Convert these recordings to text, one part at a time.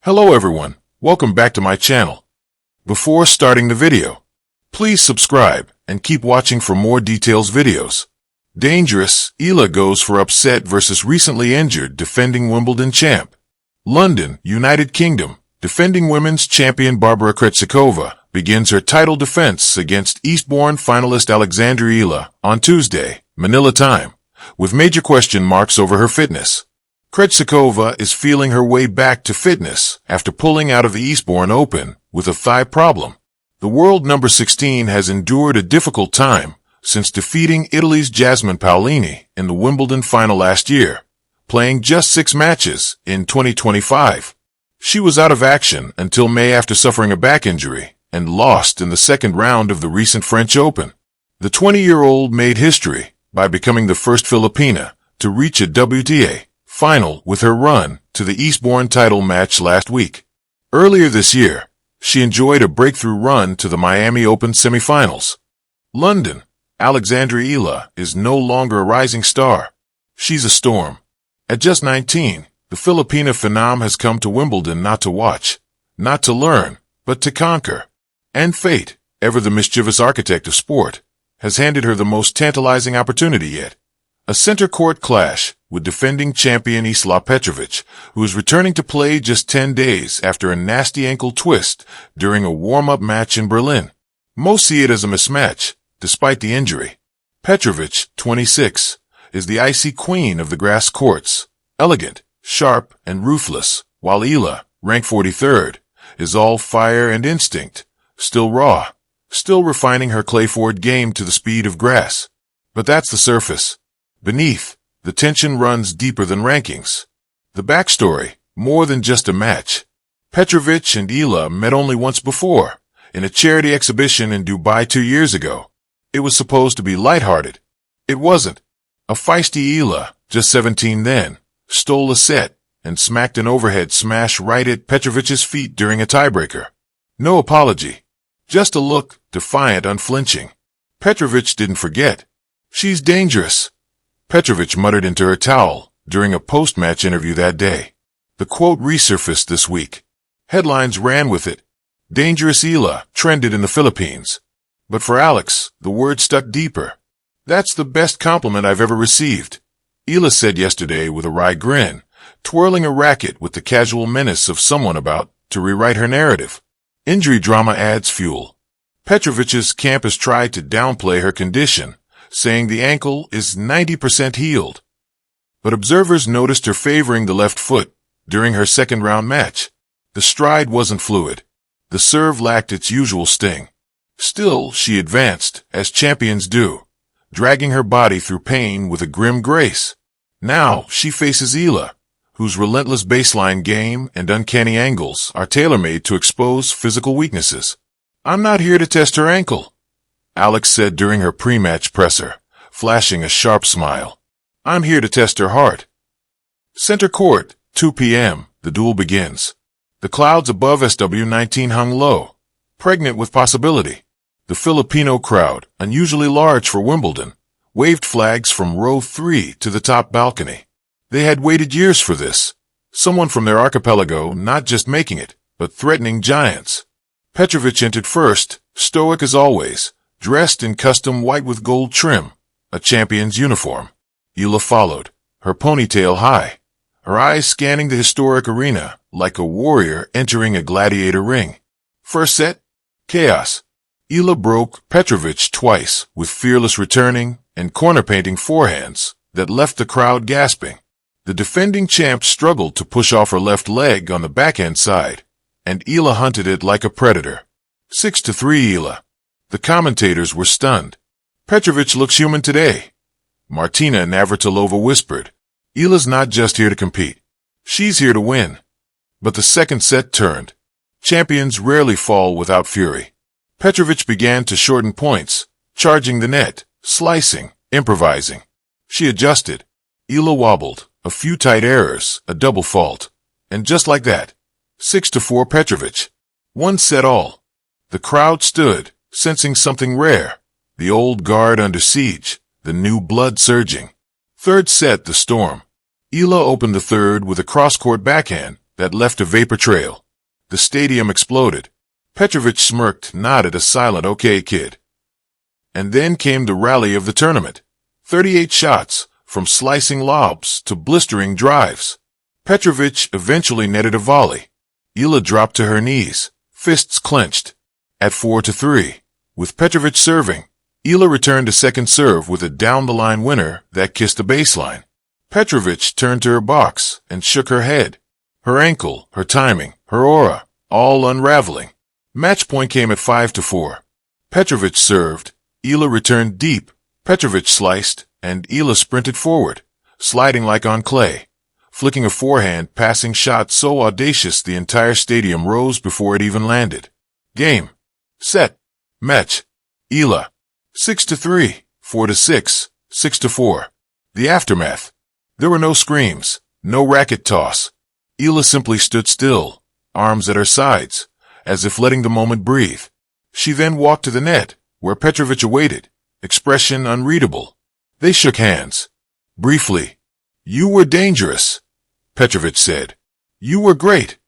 Hello everyone, welcome back to my channel. Before starting the video, please subscribe and keep watching for more details videos. Dangerous, Eala goes for upset versus recently injured defending Wimbledon champ. London, United Kingdom, defending women's champion Barbara Krejcikova begins her title defense against Eastbourne finalist Alexandra Eala on Tuesday, Manila time, with major question marks over her fitness. Krejcikova is feeling her way back to fitness after pulling out of the Eastbourne Open with a thigh problem. The world number 16 has endured a difficult time since defeating Italy's Jasmine Paolini in the Wimbledon final last year, playing just 6 matches in 2025. She was out of action until May after suffering a back injury and lost in the second round of the recent French Open. The 20-year-old made history by becoming the first Filipina to reach a WTA final with her run to the Eastbourne title match last week. Earlier this year, she enjoyed a breakthrough run to the Miami Open semifinals. London, Alexandra Eala is no longer a rising star. She's a storm. At just 19, the Filipina phenom has come to Wimbledon not to watch, not to learn, but to conquer. And fate, ever the mischievous architect of sport, has handed her the most tantalizing opportunity yet. A center court clash with defending champion Isla Petrovic, who is returning to play just 10 days after a nasty ankle twist during a warm-up match in Berlin. Most see it as a mismatch, despite the injury. Petrovic, 26, is the icy queen of the grass courts, elegant, sharp, and ruthless, while Eala, ranked 43rd, is all fire and instinct, still raw, still refining her clay-forward game to the speed of grass. But that's the surface. Beneath, the tension runs deeper than rankings. The backstory, more than just a match. Petrovic and Eala met only once before, in a charity exhibition in Dubai 2 years ago. It was supposed to be lighthearted. It wasn't. A feisty Eala, just 17 then, stole a set and smacked an overhead smash right at Petrovic's feet during a tiebreaker. No apology. Just a look, defiant, unflinching. Petrovic didn't forget. She's dangerous, Petrovic muttered into her towel during a post-match interview that day. The quote resurfaced this week. Headlines ran with it. Dangerous Eala trended in the Philippines. But for Alex, the word stuck deeper. That's the best compliment I've ever received, Eala said yesterday with a wry grin, twirling a racket with the casual menace of someone about to rewrite her narrative. Injury drama adds fuel. Petrovic's camp has tried to downplay her condition, saying the ankle is 90% healed. But observers noticed her favoring the left foot during her second-round match. The stride wasn't fluid. The serve lacked its usual sting. Still, she advanced, as champions do, dragging her body through pain with a grim grace. Now she faces Eala, whose relentless baseline game and uncanny angles are tailor-made to expose physical weaknesses. "I'm not here to test her ankle," Alex said during her pre-match presser, flashing a sharp smile. "I'm here to test her heart." Center court, 2 p.m., the duel begins. The clouds above SW19 hung low, pregnant with possibility. The Filipino crowd, unusually large for Wimbledon, waved flags from row 3 to the top balcony. They had waited years for this. Someone from their archipelago not just making it, but threatening giants. Petrovic entered first, stoic as always, dressed in custom white with gold trim, a champion's uniform. Eala followed, her ponytail high, her eyes scanning the historic arena like a warrior entering a gladiator ring. First set, chaos. Eala broke Petrovic twice with fearless returning and corner-painting forehands that left the crowd gasping. The defending champ struggled to push off her left leg on the backhand side, and Eala hunted it like a predator. 6-3 Eala. The commentators were stunned. "Petrovic looks human today," Martina Navratilova whispered. "Eala's not just here to compete. She's here to win." But the second set turned. Champions rarely fall without fury. Petrovic began to shorten points, charging the net, slicing, improvising. She adjusted. Eala wobbled, a few tight errors, a double fault. And just like that, 6-4 Petrovic. One set all. The crowd stood, sensing something rare. The old guard under siege, the new blood surging. Third set, the storm. Eala opened the third with a cross-court backhand that left a vapor trail. The stadium exploded. Petrovic smirked, nodded a silent "Okay, kid." And then came the rally of the tournament. 38 shots, from slicing lobs to blistering drives. Petrovic eventually netted a volley. Eala dropped to her knees, fists clenched. At 4-3, with Petrovic serving, Eala returned a second serve with a down-the-line winner that kissed the baseline. Petrovic turned to her box and shook her head. Her ankle, her timing, her aura, all unraveling. Match point came at 5-4. Petrovic served, Eala returned deep, Petrovic sliced, and Eala sprinted forward, sliding like on clay, flicking a forehand passing shot so audacious the entire stadium rose before it even landed. Game. Set. Match. Eala. 6-3, 4-6, 6-4. The aftermath. There were no screams, no racket toss. Eala simply stood still, arms at her sides, as if letting the moment breathe. She then walked to the net, where Petrovic awaited, expression unreadable. They shook hands. Briefly. "You were dangerous," Petrovic said. "You were great,"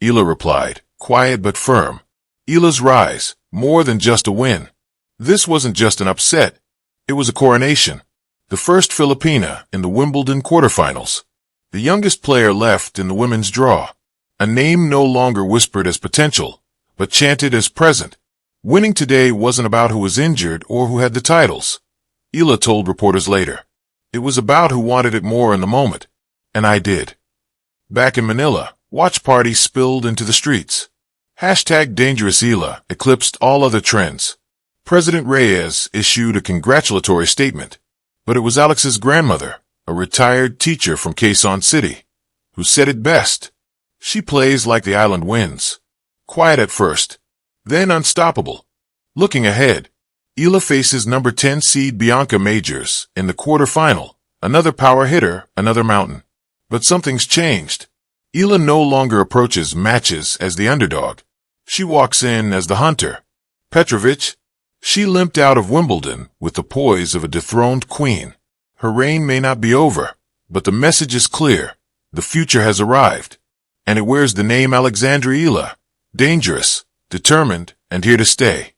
Eala replied, quiet but firm. Eala's rise, more than just a win. This wasn't just an upset. It was a coronation. The first Filipina in the Wimbledon quarterfinals. The youngest player left in the women's draw. A name no longer whispered as potential, but chanted as present. Winning today wasn't about who was injured or who had the titles, Eala told reporters later. It was about who wanted it more in the moment. And I did. Back in Manila, watch parties spilled into the streets. #DangerousEala eclipsed all other trends. President Reyes issued a congratulatory statement, but it was Alex's grandmother, a retired teacher from Quezon City, who said it best. She plays like the island wins. Quiet at first, then unstoppable. Looking ahead, Eala faces number 10 seed Bianca Majors in the quarterfinal, another power hitter, another mountain. But something's changed. Eala no longer approaches matches as the underdog. She walks in as the hunter. Petrovic? She limped out of Wimbledon with the poise of a dethroned queen. Her reign may not be over, but the message is clear. The future has arrived. And it wears the name Alexandra Eala. Dangerous, determined, and here to stay.